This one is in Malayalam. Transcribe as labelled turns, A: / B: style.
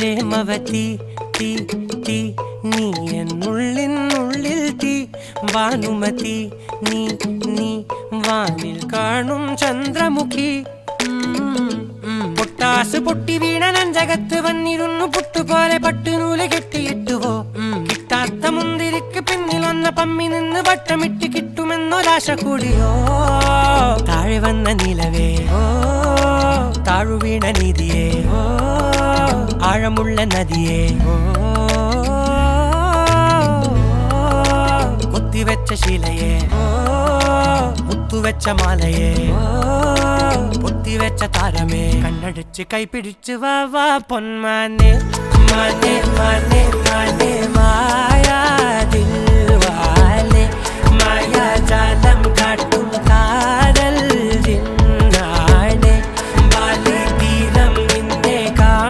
A: പ്രേമവതി തീ തീ നീ എന്നുള്ളിൽ തീ ഭാനുമതി നീ നീ വാനിൽ കാണും ചന്ദ്രമുഖി പൊട്ടാസ് പൊട്ടി വീണ നെഞ്ചകത്ത് വന്നിരുന്നു പുട്ടുപോലെ പട്ടുനൂല് കെട്ടിയിട്ടുവോ കിട്ടാത്ത മുന്തിരിക്ക് പിന്നിൽ വന്ന പമ്മി നിന്ന് വട്ടമിട്ട് കിട്ടുമെന്നൊരാശ കൂടിയോ താഴെ വന്ന നിലവേ താഴു വീണ നിധിയേ ആഴമുള്ള നദിയേ കൊത്തിവെച്ച ശിലയേ മുത്തുവെച്ച മാലയേ പൊത്തിവെച്ച താരമേ കണ്ണടിച്ച് കൈപിടിച്ച് വാ വാ പൊന്മാനെ മാനെ മാനെ മാനെ മായാ ദിൽവാലെ മായാ ജാല